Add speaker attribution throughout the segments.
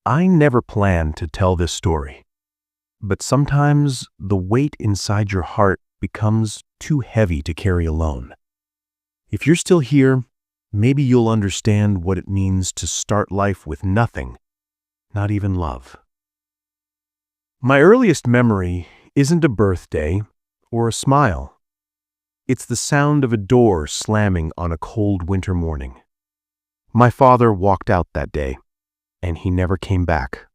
Speaker 1: I never planned to tell this story, but sometimes the weight inside your heart becomes too heavy to carry alone. If you're still here, maybe you'll understand what it means to start life with nothing, not even love. My earliest memory isn't a birthday or a smile. It's the sound of a door slamming on a cold winter morning. My father walked out that day, and he never came back.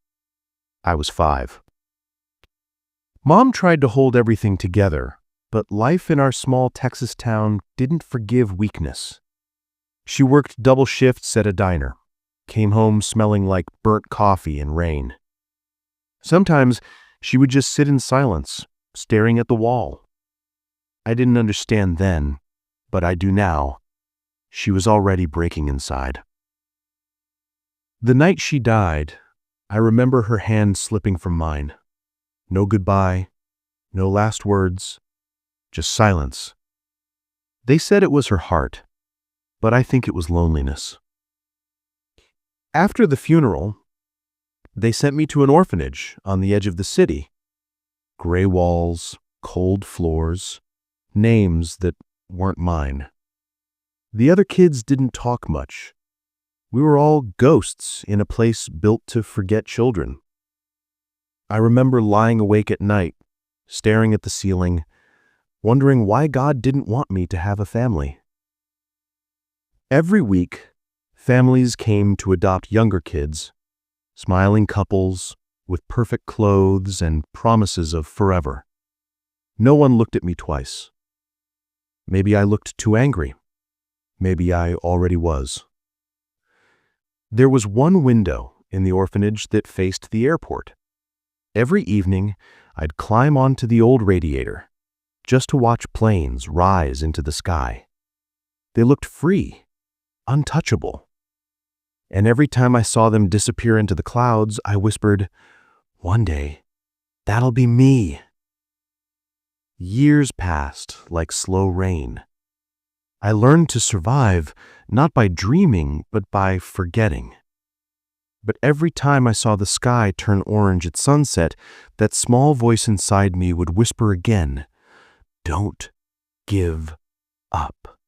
Speaker 1: I was 5. Mom tried to hold everything together, but life in our small Texas town didn't forgive weakness. She worked double shifts at a diner, came home smelling like burnt coffee and rain. Sometimes she would just sit in silence, staring at the wall. I didn't understand then, but I do now. She was already breaking inside. The night she died, I remember her hand slipping from mine. No goodbye, no last words, just silence. They said it was her heart, but I think it was loneliness. After the funeral, they sent me to an orphanage on the edge of the city. Gray walls, cold floors, names that weren't mine. The other kids didn't talk much. We were all ghosts in a place built to forget children. I remember lying awake at night, staring at the ceiling, wondering why God didn't want me to have a family. Every week, families came to adopt younger kids, smiling couples with perfect clothes and promises of forever. No one looked at me twice. Maybe I looked too angry. Maybe I already was. There was one window in the orphanage that faced the airport. Every evening, I'd climb onto the old radiator just to watch planes rise into the sky. They looked free, untouchable. And every time I saw them disappear into the clouds, I whispered, "One day, that'll be me." Years passed like slow rain. I learned to survive not by dreaming, but by forgetting. But every time I saw the sky turn orange at sunset, that small voice inside me would whisper again, "Don't give up."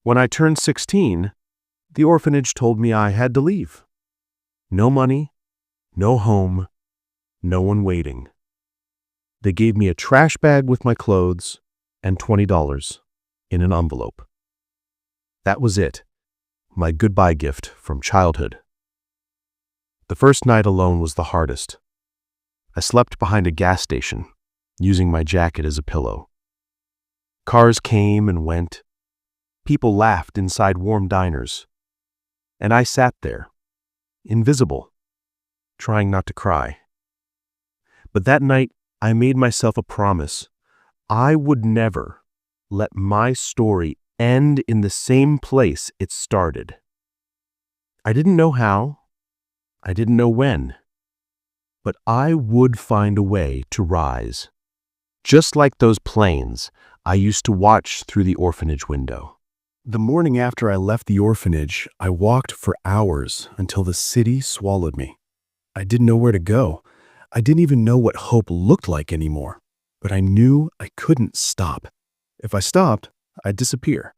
Speaker 1: When I turned 16, the orphanage told me I had to leave. No money, no home, no one waiting. They gave me a trash bag with my clothes and $20 in an envelope. That was it, my goodbye gift from childhood. The first night alone was the hardest. I slept behind a gas station, using my jacket as a pillow. Cars came and went. People laughed inside warm diners. And I sat there, invisible, trying not to cry. But that night, I made myself a promise. I would never let my story end in the same place it started. I didn't know how. I didn't know when. But I would find a way to rise. Just like those planes I used to watch through the orphanage window. The morning after I left the orphanage, I walked for hours until the city swallowed me. I didn't know where to go. I didn't even know what hope looked like anymore. But I knew I couldn't stop. If I stopped, I'd disappear.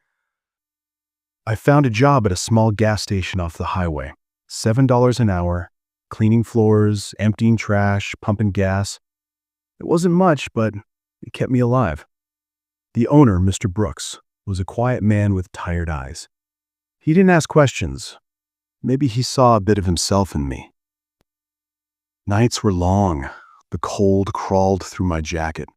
Speaker 1: I found a job at a small gas station off the highway. $7 an hour, cleaning floors, emptying trash, pumping gas. It wasn't much, but it kept me alive. The owner, Mr. Brooks, was a quiet man with tired eyes. He didn't ask questions. Maybe he saw a bit of himself in me. Nights were long. The cold crawled through my jacket.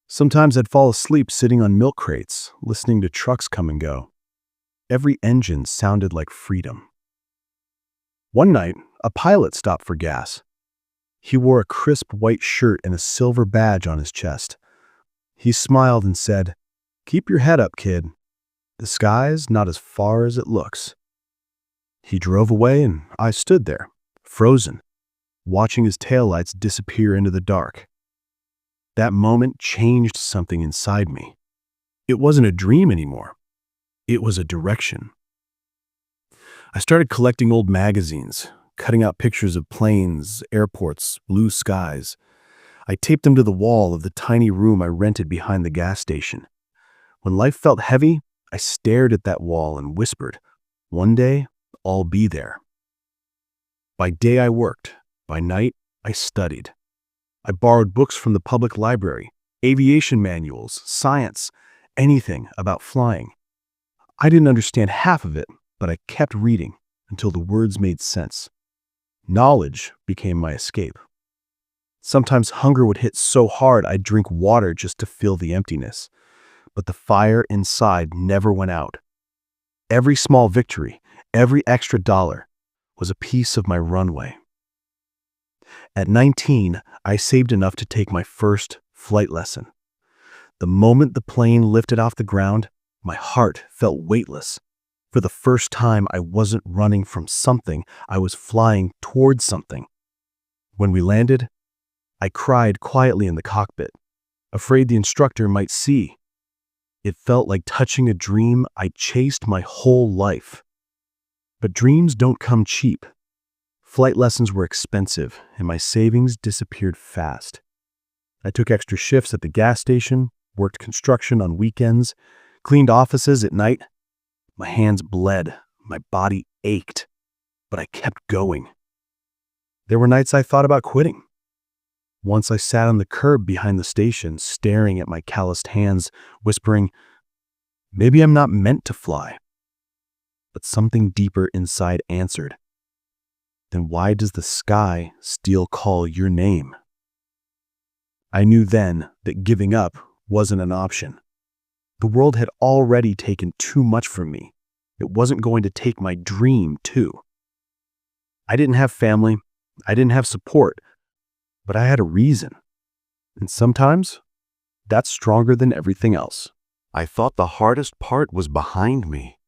Speaker 1: Sometimes I'd fall asleep sitting on milk crates, listening to trucks come and go. Every engine sounded like freedom. One night, a pilot stopped for gas. He wore a crisp white shirt and a silver badge on his chest. He smiled and said, "Keep your head up, kid. The sky's not as far as it looks." He drove away and I stood there, frozen, watching his taillights disappear into the dark. That moment changed something inside me. It wasn't a dream anymore. It was a direction. I started collecting old magazines, cutting out pictures of planes, airports, blue skies. I taped them to the wall of the tiny room I rented behind the gas station. When life felt heavy, I stared at that wall and whispered, "One day, I'll be there." By day I worked. By night, I studied. I borrowed books from the public library, aviation manuals, science, anything about flying. I didn't understand half of it, but I kept reading until the words made sense. Knowledge became my escape. Sometimes hunger would hit so hard I'd drink water just to fill the emptiness. But the fire inside never went out. Every small victory, every extra dollar was a piece of my runway. At 19, I saved enough to take my first flight lesson. The moment the plane lifted off the ground, my heart felt weightless. For the first time, I wasn't running from something, I was flying towards something. When we landed, I cried quietly in the cockpit, afraid the instructor might see. It felt like touching a dream I'd chased my whole life. But dreams don't come cheap. Flight lessons were expensive, and my savings disappeared fast. I took extra shifts at the gas station, worked construction on weekends, cleaned offices at night. My hands bled, my body ached, but I kept going. There were nights I thought about quitting. Once I sat on the curb behind the station, staring at my calloused hands, whispering, "Maybe I'm not meant to fly." But something deeper inside answered, "Then why does the sky still call your name?" I knew then that giving up wasn't an option. The world had already taken too much from me. It wasn't going to take my dream, too. I didn't have family. I didn't have support. But I had a reason. And sometimes, that's stronger than everything else. I thought the hardest part was behind me.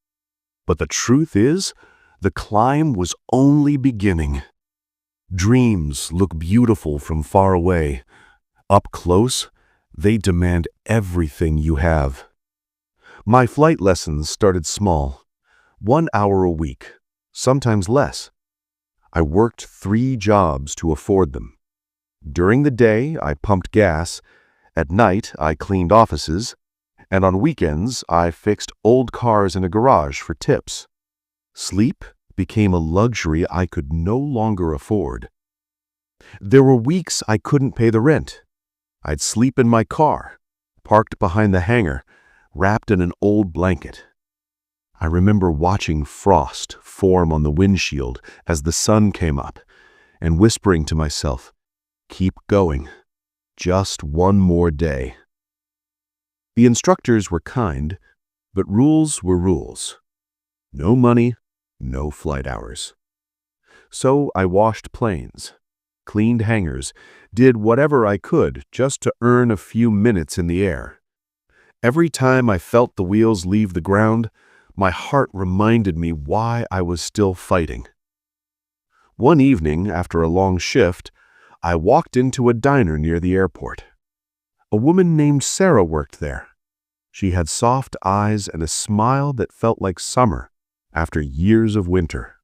Speaker 1: But the truth is, the climb was only beginning. Dreams look beautiful from far away. Up close, they demand everything you have. My flight lessons started small, 1 hour a week, sometimes less. I worked 3 jobs to afford them. During the day, I pumped gas. At night, I cleaned offices. And on weekends, I fixed old cars in a garage for tips. Sleep became a luxury I could no longer afford. There were weeks I couldn't pay the rent. I'd sleep in my car, parked behind the hangar, wrapped in an old blanket. I remember watching frost form on the windshield as the sun came up, and whispering to myself, "Keep going. Just one more day." The instructors were kind, but rules were rules. No money, no flight hours. So I washed planes, cleaned hangars, did whatever I could just to earn a few minutes in the air. Every time I felt the wheels leave the ground, my heart reminded me why I was still fighting. One evening, after a long shift, I walked into a diner near the airport. A woman named Sarah worked there. She had soft eyes and a smile that felt like summer after years of winter.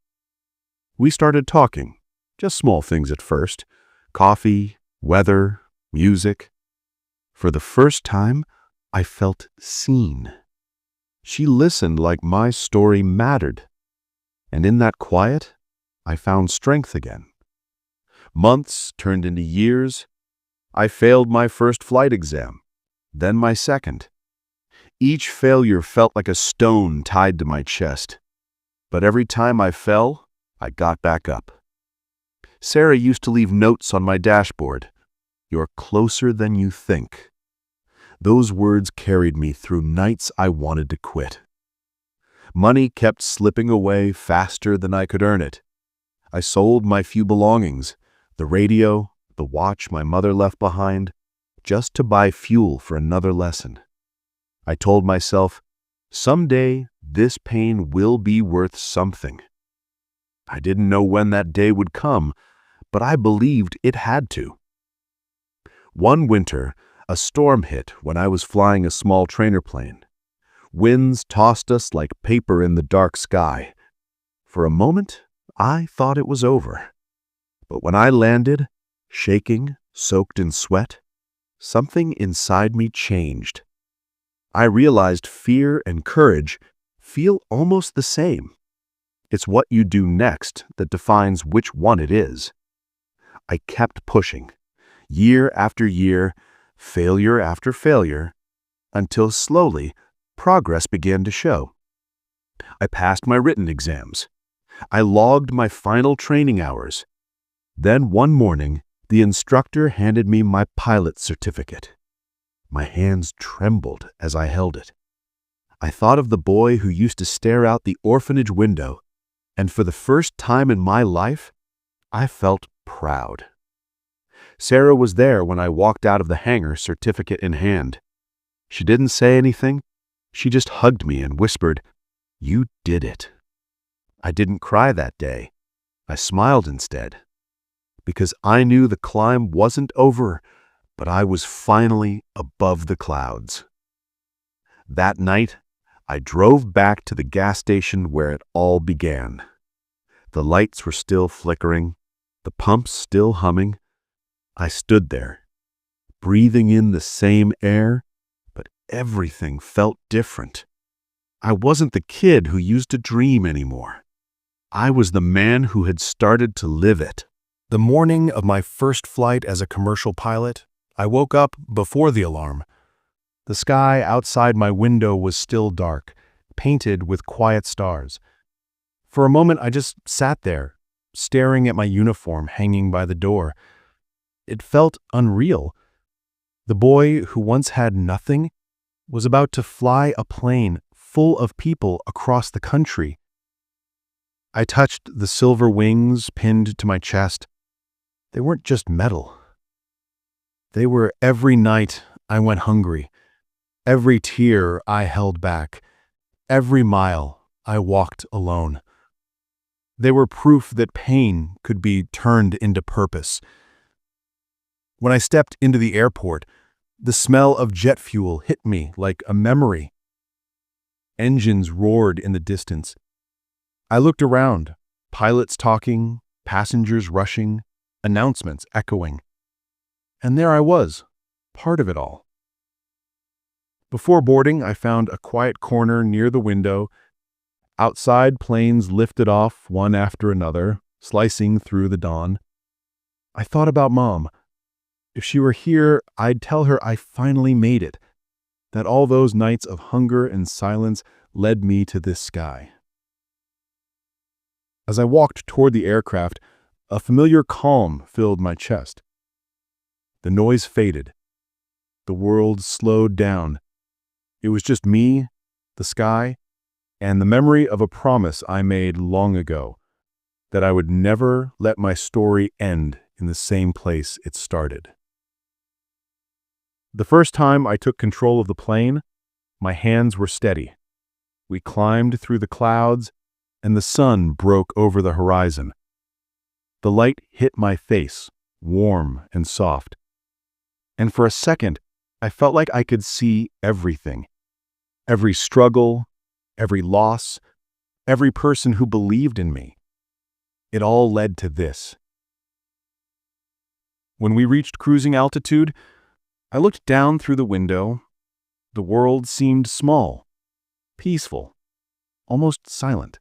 Speaker 1: We started talking, just small things at first, coffee, weather, music. For the first time, I felt seen. She listened like my story mattered. And in that quiet, I found strength again. Months turned into years. I failed my first flight exam, then my second. Each failure felt like a stone tied to my chest. But every time I fell, I got back up. Sarah used to leave notes on my dashboard. "You're closer than you think." Those words carried me through nights I wanted to quit. Money kept slipping away faster than I could earn it. I sold my few belongings, the radio, the watch my mother left behind, just to buy fuel for another lesson. I told myself, someday this pain will be worth something. I didn't know when that day would come, but I believed it had to. One winter, a storm hit when I was flying a small trainer plane. Winds tossed us like paper in the dark sky. For a moment, I thought it was over. But when I landed, shaking, soaked in sweat, something inside me changed. I realized fear and courage feel almost the same. It's what you do next that defines which one it is. I kept pushing, year after year, failure after failure, until slowly progress began to show. I passed my written exams. I logged my final training hours. Then one morning, the instructor handed me my pilot's certificate. My hands trembled as I held it. I thought of the boy who used to stare out the orphanage window, and for the first time in my life, I felt proud. Sarah was there when I walked out of the hangar, certificate in hand. She didn't say anything. She just hugged me and whispered, "You did it." I didn't cry that day. I smiled instead, because I knew the climb wasn't over, but I was finally above the clouds. That night, I drove back to the gas station where it all began. The lights were still flickering, the pumps still humming. I stood there, breathing in the same air, but everything felt different. I wasn't the kid who used to dream anymore. I was the man who had started to live it. The morning of my first flight as a commercial pilot, I woke up before the alarm. The sky outside my window was still dark, painted with quiet stars. For a moment, I just sat there, staring at my uniform hanging by the door. It felt unreal. The boy who once had nothing was about to fly a plane full of people across the country. I touched the silver wings pinned to my chest. They weren't just metal. They were every night I went hungry, every tear I held back, every mile I walked alone. They were proof that pain could be turned into purpose. When I stepped into the airport, the smell of jet fuel hit me like a memory. Engines roared in the distance. I looked around, pilots talking, passengers rushing, announcements echoing. And there I was, part of it all. Before boarding, I found a quiet corner near the window. Outside, planes lifted off one after another, slicing through the dawn. I thought about Mom. If she were here, I'd tell her I finally made it, that all those nights of hunger and silence led me to this sky. As I walked toward the aircraft, a familiar calm filled my chest. The noise faded. The world slowed down. It was just me, the sky, and the memory of a promise I made long ago, that I would never let my story end in the same place it started. The first time I took control of the plane, my hands were steady. We climbed through the clouds, and the sun broke over the horizon. The light hit my face, warm and soft. And for a second, I felt like I could see everything. Every struggle, every loss, every person who believed in me. It all led to this. When we reached cruising altitude, I looked down through the window. The world seemed small, peaceful, almost silent.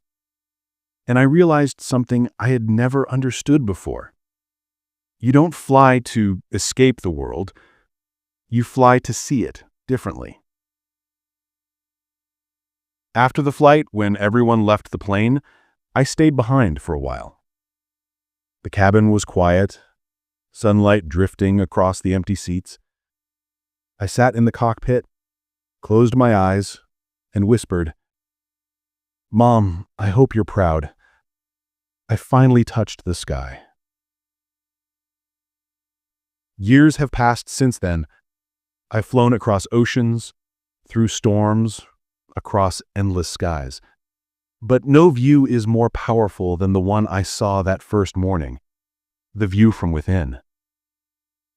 Speaker 1: And I realized something I had never understood before. You don't fly to escape the world. You fly to see it differently. After the flight, when everyone left the plane, I stayed behind for a while. The cabin was quiet, sunlight drifting across the empty seats. I sat in the cockpit, closed my eyes, and whispered, "Mom, I hope you're proud. I finally touched the sky." Years have passed since then. I've flown across oceans, through storms, across endless skies. But no view is more powerful than the one I saw that first morning, the view from within.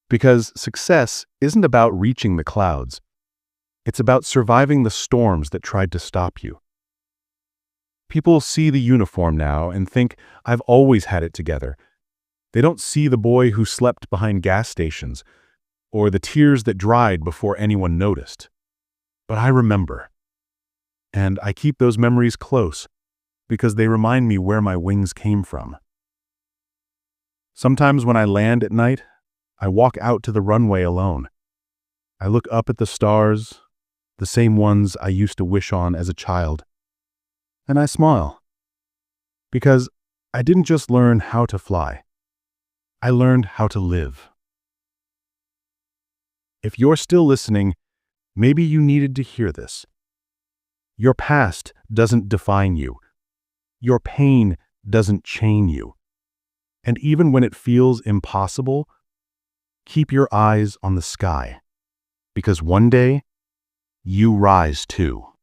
Speaker 1: Because success isn't about reaching the clouds. It's about surviving the storms that tried to stop you. People see the uniform now and think I've always had it together. They don't see the boy who slept behind gas stations or the tears that dried before anyone noticed. But I remember. And I keep those memories close because they remind me where my wings came from. Sometimes when I land at night, I walk out to the runway alone. I look up at the stars, the same ones I used to wish on as a child, and I smile. Because I didn't just learn how to fly. I learned how to live. If you're still listening, maybe you needed to hear this. Your past doesn't define you. Your pain doesn't chain you. And even when it feels impossible, keep your eyes on the sky, because one day you rise too.